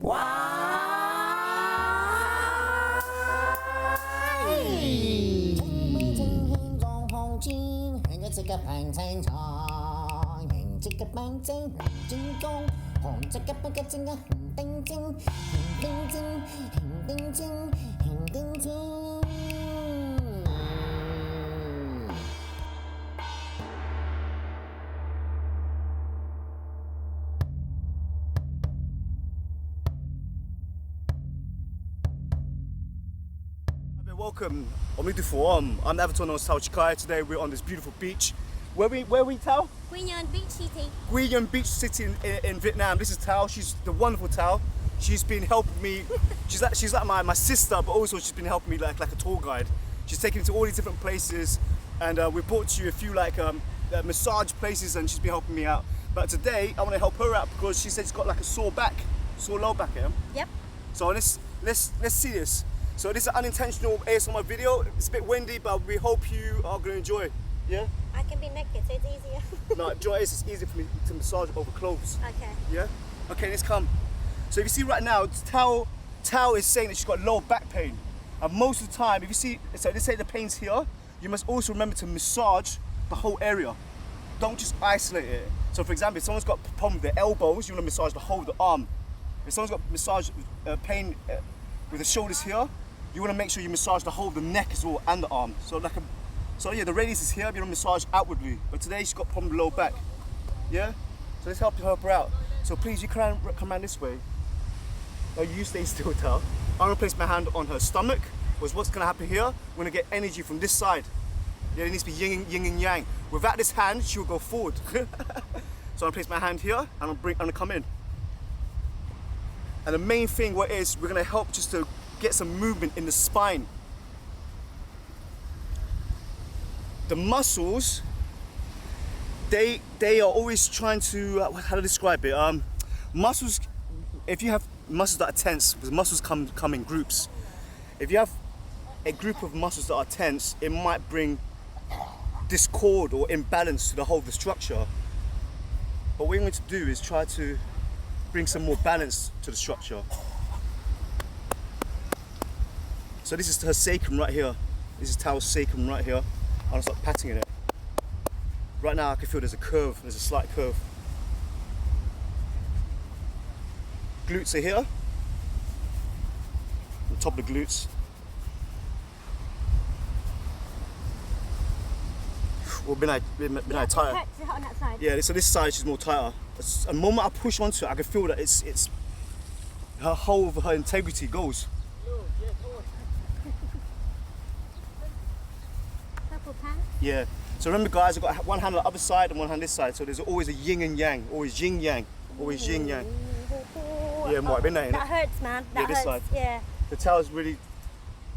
Why? Welcome, I'm the avatar known as Tao Chi Kai. Today we're on this beautiful beach. Where we Tao? Nhon Beach City. Nhon Beach City in Vietnam. This is Tao. She's the wonderful Tao. She's been helping me. She's like my sister, but also she's been helping me like a tour guide. She's taken me to all these different places, and we brought you a few massage places, and she's been helping me out. But today I want to help her out because she said she's got like a sore low back. Yeah? Yep. So let's see this. So this is an unintentional ASMR video. It's a bit windy, but we hope you are going to enjoy. Yeah? I can be naked, so it's easier. No, it's easier for me to massage over clothes. Okay. Yeah? Okay, let's come. So if you see right now, Tao is saying that she's got low back pain. And most of the time, if you see, so let's say the pain's here, you must also remember to massage the whole area. Don't just isolate it. So for example, if someone's got a problem with their elbows, you want to massage the whole of the arm. If someone's got massage pain with the shoulders here, you want to make sure you massage the whole of the neck as well and the arm. So yeah, the radius is here, you want to massage outwardly. But today she's got a problem with low back. Yeah? So let's help her out. So please, you come around this way. No, you stay still, Tao. I'm going to place my hand on her stomach. Because what's going to happen here, we're going to get energy from this side. Yeah, it needs to be yin and yang. Without this hand, she will go forward. So I'm going to place my hand here, and I'm going to come in. And the main thing we're going to help just to get some movement in the spine. The muscles, they are always trying to, how to describe it? Muscles, if you have muscles that are tense, because muscles come in groups. If you have a group of muscles that are tense, it might bring discord or imbalance to the whole of the structure. But what we're going to do is try to bring some more balance to the structure. So this is her sacrum right here. This is Tao's sacrum right here. I'm gonna start patting in it. Right now I can feel there's a slight curve. Glutes are here. On top of the glutes. Well, been tighter. On that side. Yeah, so this side she's more tighter. The moment I push onto it, I can feel that it's her whole of her integrity goes. Yeah. So remember, guys, I've got one hand on the other side and one hand this side. So there's always a yin and yang, always yin yang, always yin yang. Yeah, might be there. That hurts, man. That this hurts. side. Yeah. The tail's really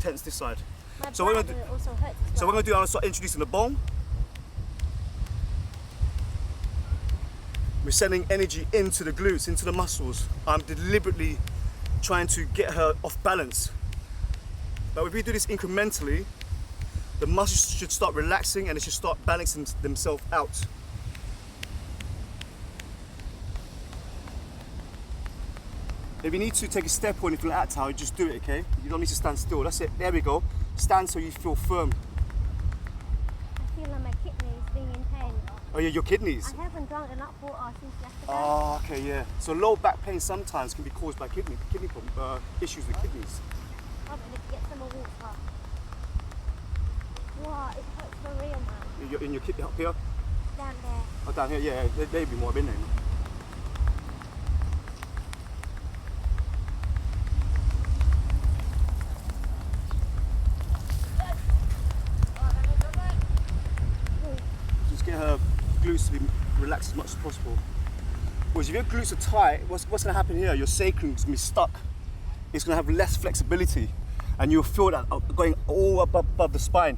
tense this side. My So we're back gonna do. also hurts as well. So we're gonna do. I'm gonna start introducing the bone. We're sending energy into the glutes, into the muscles. I'm deliberately trying to get her off balance. But if we do this incrementally, the muscles should start relaxing and they should start balancing themselves out. If you need to take a step or anything like that, Tao, just do it, okay? You don't need to stand still. That's it. There we go. Stand so you feel firm. I feel like my kidneys being in pain. Oh yeah, your kidneys. I haven't drunk enough water since yesterday. Oh, okay, yeah. So low back pain sometimes can be caused by kidney problem, issues with kidneys. Probably need to get some more water. Wow, it hurts for real, man. You're in your kidney up here? Down there. Oh, down here, yeah. They'd be more been there. Just get her glutes to be relaxed as much as possible. Because if your glutes are tight, what's going to happen here? Your sacrum's going to be stuck. It's going to have less flexibility, and you'll feel that going all above the spine.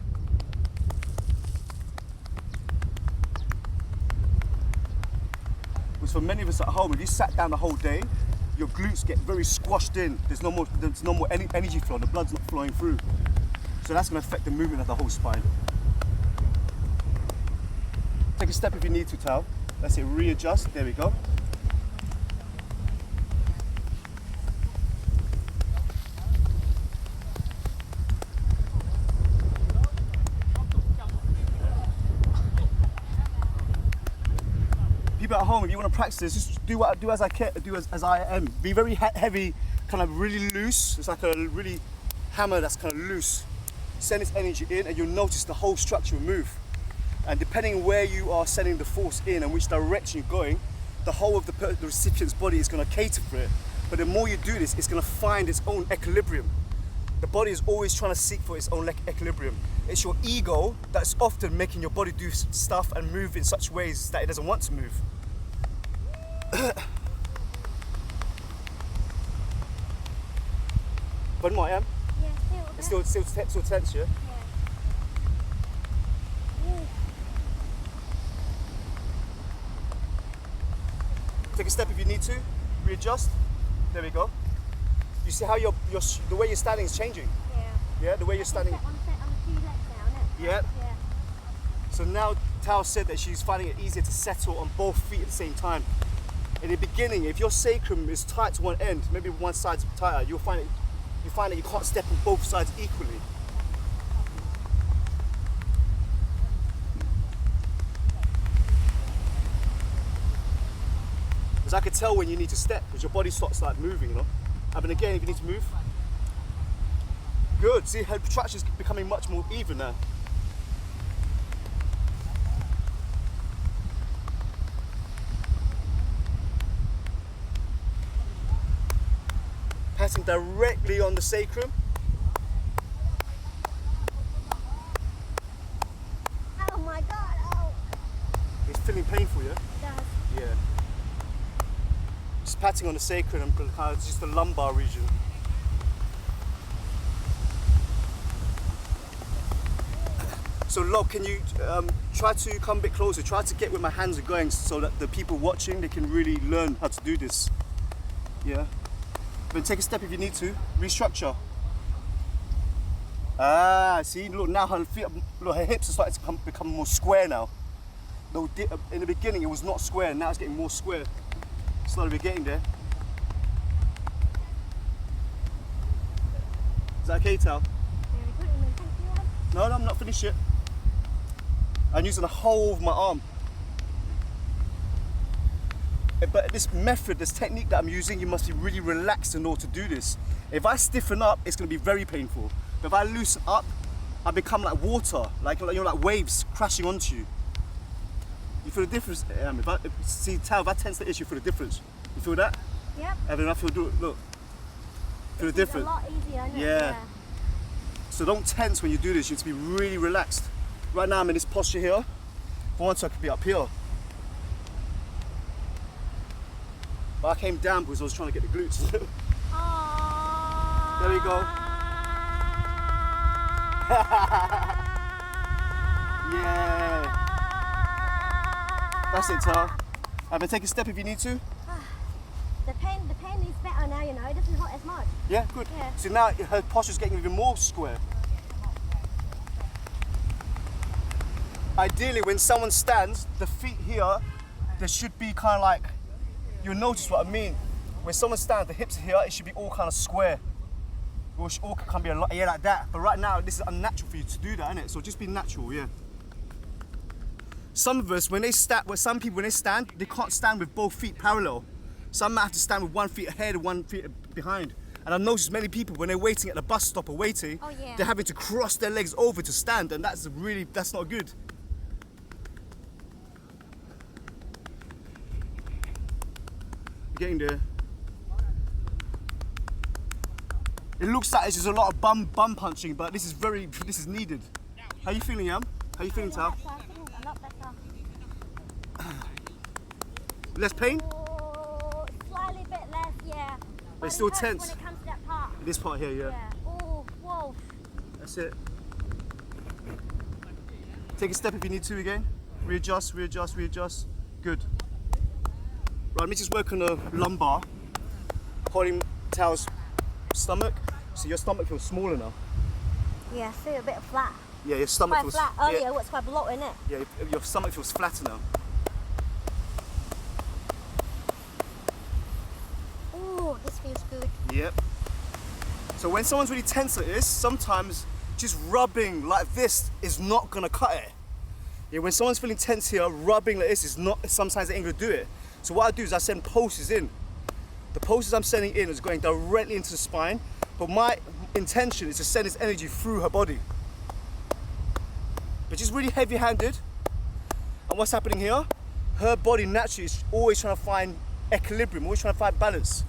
Because for many of us at home, if you sat down the whole day, your glutes get very squashed in. There's no more energy flow. The blood's not flowing through. So that's going to affect the movement of the whole spine. Take a step if you need to, Tao. That's it, readjust, there we go. home, if you want to practice this, just do as I can, as I am. Be very heavy, kind of really loose. It's like a really hammer that's kind of loose. Send its energy in, and you'll notice the whole structure will move. And depending where you are sending the force in and which direction you're going, the whole of the recipient's body is going to cater for it. But the more you do this, it's going to find its own equilibrium. The body is always trying to seek for its own equilibrium. It's your ego that's often making your body do stuff and move in such ways that it doesn't want to move. One more, yeah? Yeah, It's still tense, yeah? Take a step if you need to, readjust. There we go. You see how the way you're standing is changing? Yeah. Yeah, the way you're standing. On two legs now, isn't it? Yeah. Yeah. So now Tao said that she's finding it easier to settle on both feet at the same time. In the beginning, if your sacrum is tight to one end, maybe one side's tighter, you find that you can't step on both sides equally. Because I could tell when you need to step, because your body starts like moving, you know. And again, if you need to move. Good, see her traction's becoming much more even now. Patting directly on the sacrum. Oh my God, oh. It's feeling painful, yeah? It does. Yeah. Just patting on the sacrum and kind of just the lumbar region. So Lob, can you try to come a bit closer? Try to get where my hands are going so that the people watching, they can really learn how to do this. Yeah. Then take a step if you need to. Restructure. Ah, see, look, now her feet, look, her hips are starting to become more square now. Though in the beginning it was not square, now it's getting more square. Slowly we're getting there. Is that okay, Tao? Very good, and then thank you. No, I'm not finished yet. I'm using the whole of my arm. But this method, this technique that I'm using, you must be really relaxed in order to do this. If I stiffen up, it's going to be very painful. But if I loosen up, I become like water, like waves crashing onto you. You feel the difference? See, Tao, if I tense the issue, you feel the difference. You feel that? Yep. And then I feel, look. Feel the difference? It's a lot easier, isn't it? Yeah. So don't tense when you do this, you have to be really relaxed. Right now I'm in this posture here. If I want to, I could be up here. But I came down because I was trying to get the glutes. There we go. Yeah. That's it, Tao. Have a take a step if you need to. The pain is better now, you know. It doesn't hurt as much. Yeah, good. Yeah. So now her posture's getting even more square. Ideally, when someone stands, the feet here, there should be kind of like, you'll notice what I mean. When someone stands, the hips here, it should be all kind of square. It should all can be a lot, yeah, like that. But right now, this is unnatural for you to do that, isn't it? So just be natural, yeah. Some of us, some people, when they stand, they can't stand with both feet parallel. Some might have to stand with one foot ahead and one foot behind. And I've noticed many people, when they're waiting at the bus stop or waiting, Oh, yeah. they're having to cross their legs over to stand, and that's not good. Getting there. It looks like there's a lot of bum punching, but this is needed. How you feeling, Yam? How you feeling, Tao? So I think a lot better. Less pain? Oh, slightly bit less, yeah. But it's still it hurts tense. when it comes to that part. This part here, yeah. Yeah. Oh, whoa. That's it. Take a step if you need to again. Readjust, readjust, readjust. Good. Right, let me just work on the lumbar, holding Tao's stomach. So your stomach feels smaller now. Yeah, I feel a bit flat. Yeah, your stomach Quite feels flat. Earlier, it's quite bloated, isn't it? Yeah, your stomach feels flatter now. Oh, this feels good. Yep. So when someone's really tense like this, sometimes just rubbing like this is not gonna cut it. Yeah, when someone's feeling tense here, rubbing like this is not, sometimes they ain't gonna do it. So what I do is I send pulses in. The pulses I'm sending in is going directly into the spine, but my intention is to send this energy through her body. But just really heavy-handed. And what's happening here? Her body naturally is always trying to find equilibrium, always trying to find balance.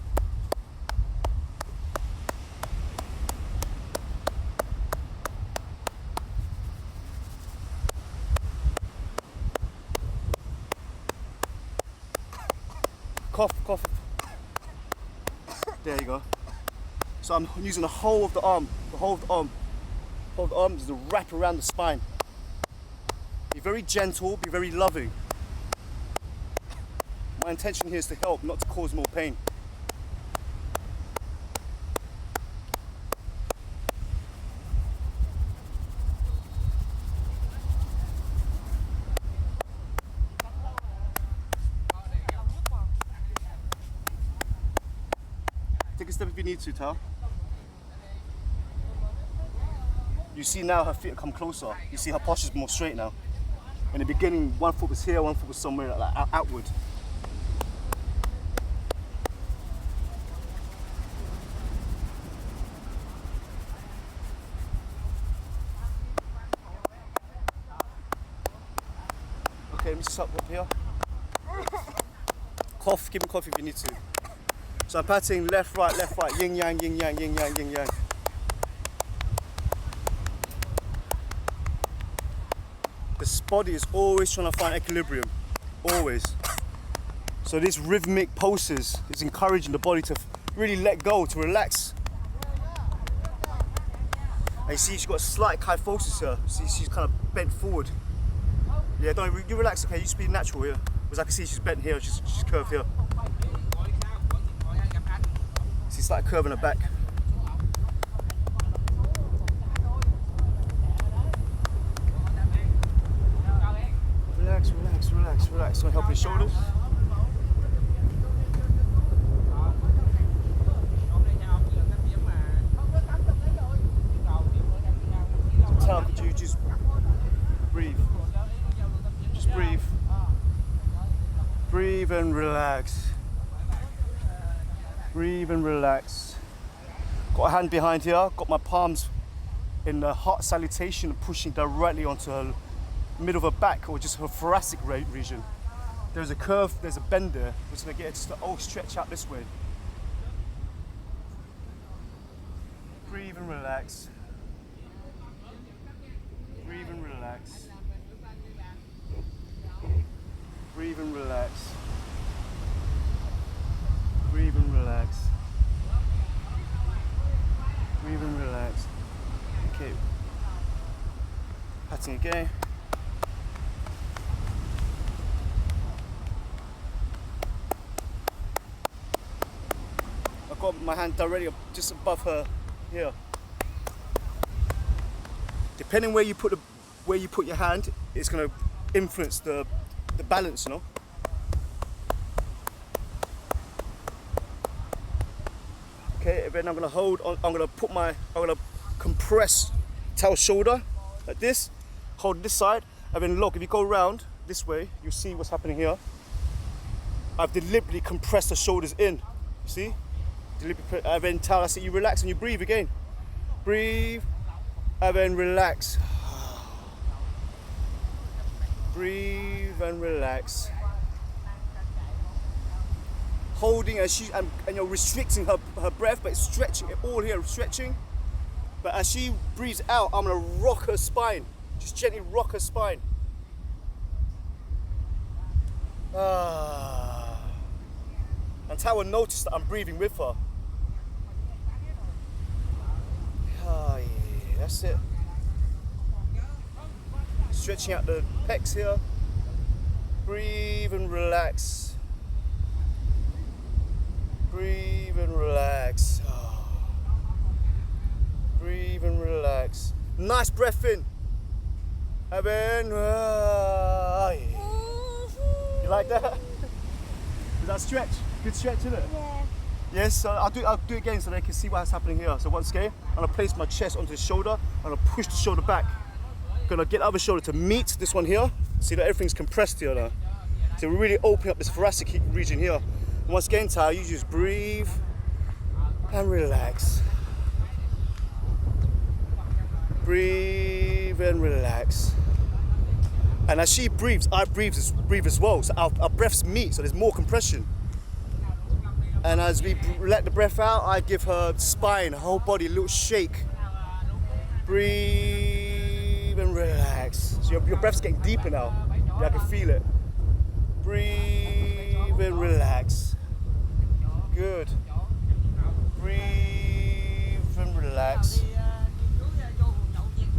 Cough, cough. There you go. So I'm using the whole of the arm, the whole of the arm. The whole of the arm is to wrap around the spine. Be very gentle, be very loving. My intention here is to help, not to cause more pain. Take a step if you need to, Tao. You see now her feet come closer. You see her posture's more straight now. In the beginning, one foot was here, one foot was somewhere like outward. Okay, let me just up here. Cough, give me cough if you need to. So I'm patting left, right, yin yang, yin yang, yin yang, yin yang. This body is always trying to find equilibrium, always. So these rhythmic pulses is encouraging the body to really let go, to relax. And you see she's got a slight kyphosis here. See, she's kind of bent forward. Yeah, don't you relax, okay? You just be natural here. Because I can see she's bent here, she's curved here. See, slight curve in her back. Relax, relax, relax, relax. So help your shoulders. Tell, could you just breathe? Just breathe. Breathe and relax. Breathe and relax. Got a hand behind here, got my palms in the heart salutation, pushing directly onto her middle of her back or just her thoracic region. There's a curve, there's a bend there. We're just gonna get it just to stretch out this way. Breathe and relax. Breathe and relax. Breathe and relax. Breathe and relax. Breathe and relax. Okay. Patting again. I've got my hand directly just above her here. Depending where you put your hand, it's going to influence the balance, you know. Okay, and then I'm gonna hold on. I'm gonna compress Tao's shoulder like this. Hold this side, and then look. If you go around this way, you'll see what's happening here. I've deliberately compressed the shoulders in. You see? Deliberately. And then Tao, I see you relax and you breathe again. Breathe, and then relax. Breathe and relax. Holding and you're restricting her breath, but it's stretching it all here, stretching. But as she breathes out, I'm gonna rock her spine. Just gently rock her spine. And Tao will notice that I'm breathing with her. Yeah, that's it. Stretching out the pecs here. Breathe and relax. Breathe and relax. Breathe and relax. Nice breath in. And then, you like that? Is that stretch? Good stretch, isn't it? Yeah. Yes, so I'll do it again so they can see what's happening here. So once again, I'm gonna place my chest onto the shoulder. I'm gonna push the shoulder back. Gonna get the other shoulder to meet this one here. See that everything's compressed here now. So we're really opening up this thoracic region here. And once again, Tao, you just breathe and relax. Breathe and relax. And as she breathes, I breathe as well. So our breaths meet, so there's more compression. And as we let the breath out, I give her spine, her whole body a little shake. Breathe and relax. So your breath's getting deeper now. Yeah, I can feel it. Breathe and relax. Good. Breathe and relax.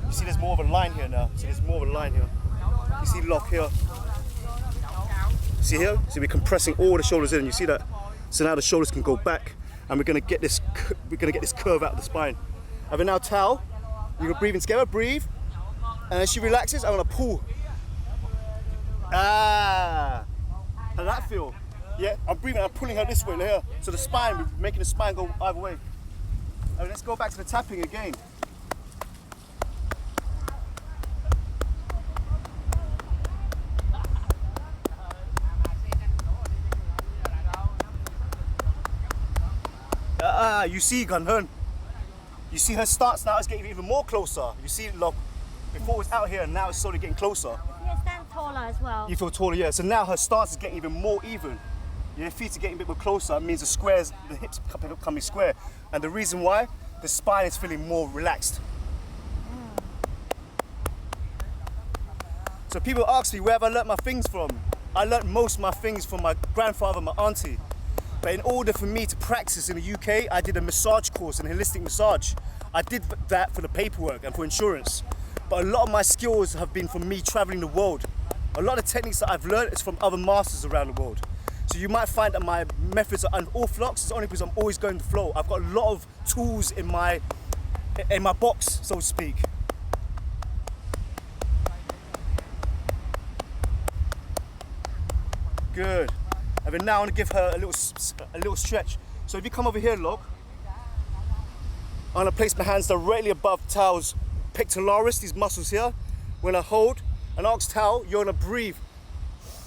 You see there's more of a line here now. So there's more of a line here. You see lock here. See here? So we're compressing all the shoulders in. You see that? So now the shoulders can go back, and we're gonna get this curve out of the spine. And then now Tao, you're gonna breathe in together. Breathe, and as she relaxes, I'm gonna pull. Ah, how does that feel? Yeah, I'm breathing. I'm pulling her this way here. So the spine, we're making the spine go either way. And let's go back to the tapping again. You see Gun-hun. You see her stance now is getting even more closer. You see, look, before it was out here and now it's slowly getting closer. Yeah, stand taller as well. You feel taller, yeah. So now her stance is getting even more even. Your feet are getting a bit more closer. It means the hips are becoming square. And the reason why, the spine is feeling more relaxed. So people ask me, where have I learnt my things from? I learnt most of my things from my grandfather and my auntie. But in order for me to practice in the UK, I did a massage course, an holistic massage. I did that for the paperwork and for insurance. But a lot of my skills have been from me traveling the world. A lot of techniques that I've learned is from other masters around the world. So you might find that my methods are unorthodox. It's only because I'm always going to flow. I've got a lot of tools in my box, so to speak. Good. And then now I want to give her a little stretch. So if you come over here, look, I'm going to place my hands directly above Tao's pectoralis, these muscles here. When I hold and ask Tao, you're going to breathe.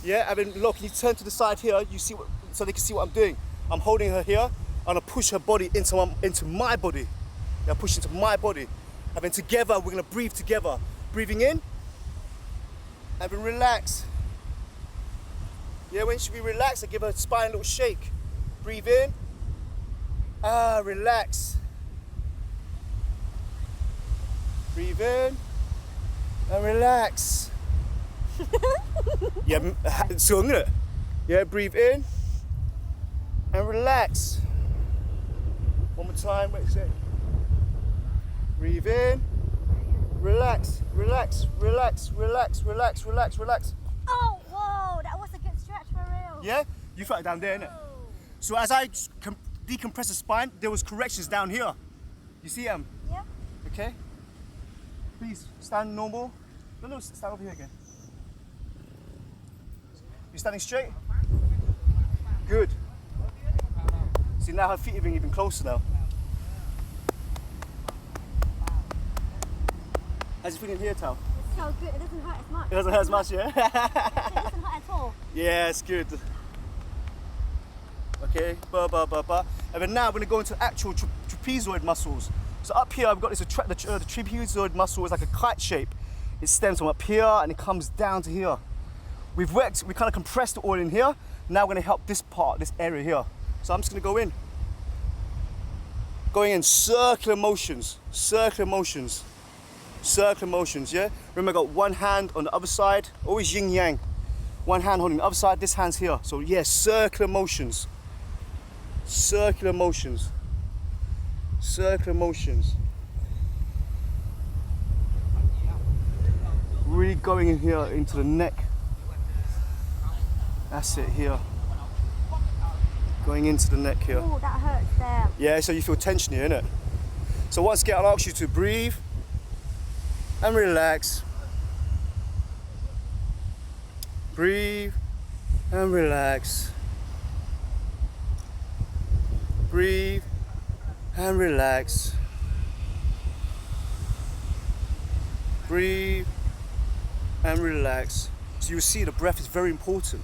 Yeah, and then look, you turn to the side here, you see so they can see what I'm doing. I'm holding her here, I'm going to push her body into my body. Yeah, push into my body. And then together, we're going to breathe together. Breathing in, and then relax. Yeah, when she be relaxed, I give her spine a little shake. Breathe in. Relax. Breathe in and relax. Yeah, so yeah, breathe in and relax. One more time, wait a sec. Breathe in, relax, relax, relax, relax, relax, relax, relax. Oh, whoa, that was a good stretch for real. Yeah? You felt it down there, innit? So as I decompress the spine, there was corrections down here. You see them? Yep. Okay? Please, stand normal. No, stand over here again. You standing straight? Good. See, now her feet are even closer now. How's you feeling here, Tao? It's so good, it doesn't hurt as much. It doesn't hurt as much, yeah? It doesn't hurt at all. Yeah, it's good. Okay, And then now we're going to go into actual trapezoid muscles. So up here, I've got this, the trapezoid muscle is like a kite shape. It stems from up here and it comes down to here. We kind of compressed the oil in here. Now we're going to help this part, this area here. So I'm just going to go in. Going in circular motions, circular motions. Circular motions, yeah? Remember, I got one hand on the other side, always yin yang. One hand holding the other side, this hand's here. So yeah, circular motions. Circular motions. Circular motions. Really going in here into the neck. That's it here. Going into the neck here. Oh, that hurts there. Yeah, so you feel tension here, innit? So once again, I'll ask you to breathe and relax. Breathe and relax. Breathe and relax. Breathe and relax. So you see the breath is very important.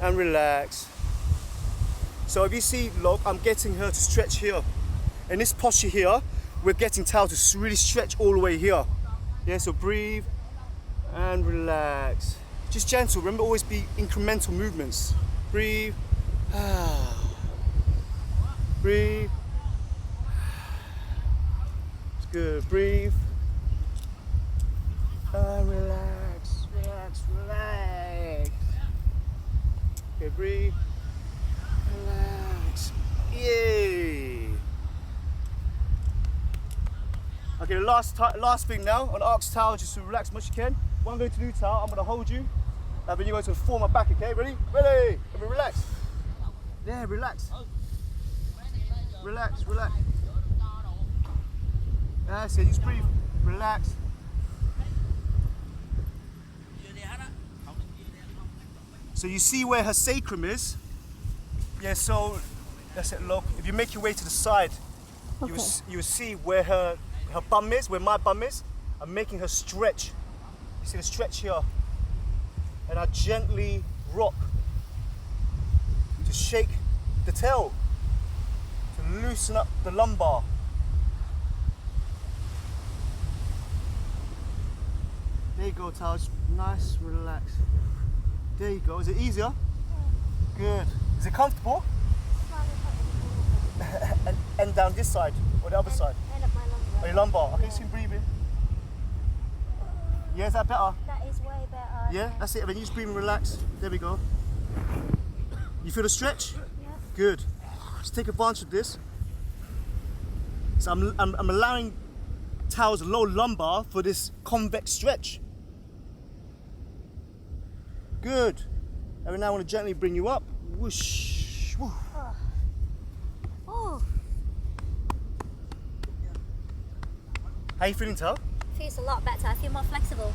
and relax. So if you see, look, I'm getting her to stretch here. In this posture here, we're getting Tao to really stretch all the way here. Yeah, so breathe and relax. Just gentle, remember always be incremental movements. Breathe, breathe. It's good, breathe. And relax, relax, relax. Okay, breathe, relax. Yay! Okay, the last thing now on Arcs Tao, just to relax as much as you can. What I'm going to do, Tao, I'm going to hold you. Then you're going to form my back, okay? Ready? Ready! Everybody relax. Yeah, relax. Relax, relax. That's it, just breathe. Relax. So you see where her sacrum is? Yeah, so that's it, look. If you make your way to the side, Okay. you will see where her bum is, where my bum is. I'm making her stretch. You see the stretch here? And I gently rock to shake the tail, to loosen up the lumbar. There you go, Tao, just nice, relax. There you go, is it easier? Good. Is it comfortable? And down this side, or the other side? End of my lumbar. Or your lumbar, okay, just keep breathing. Yeah, is that better? That is way better. Yeah, that's it. Then you just breathe and relax. There we go. You feel the stretch? Yeah. Good. Just take advantage of this. So I'm allowing Tao's low lumbar for this convex stretch. Good. And now I want to gently bring you up. Whoosh. Woo. Oh, How you feeling, Tao? feels a lot better. I feel more flexible.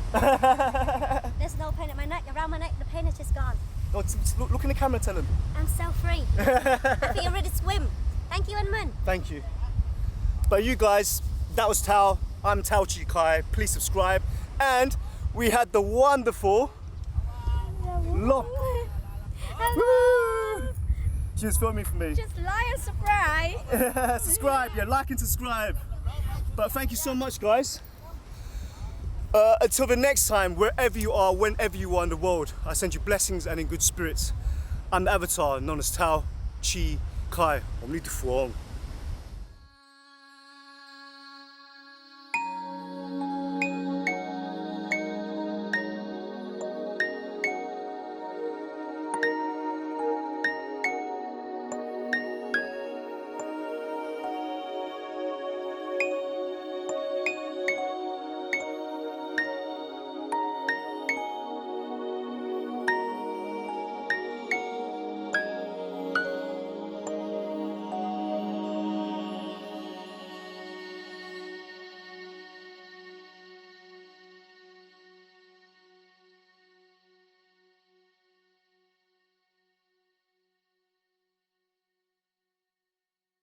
There's no pain at my neck. Around my neck, the pain is just gone. Oh, look in the camera, tell him. I'm so free. I feel ready to swim. Thank you, Mun. Thank you. But you guys, that was Tao. I'm Tao Chi Kai. Please subscribe. And we had the wonderful Look. Hello. She was filming for me. Just like and subscribe. Subscribe, yeah, like and subscribe. But thank you so much, guys. Until the next time, wherever you are, whenever you are in the world, I send you blessings and in good spirits. I'm the avatar known as Tao Chi Kai. I'm Form.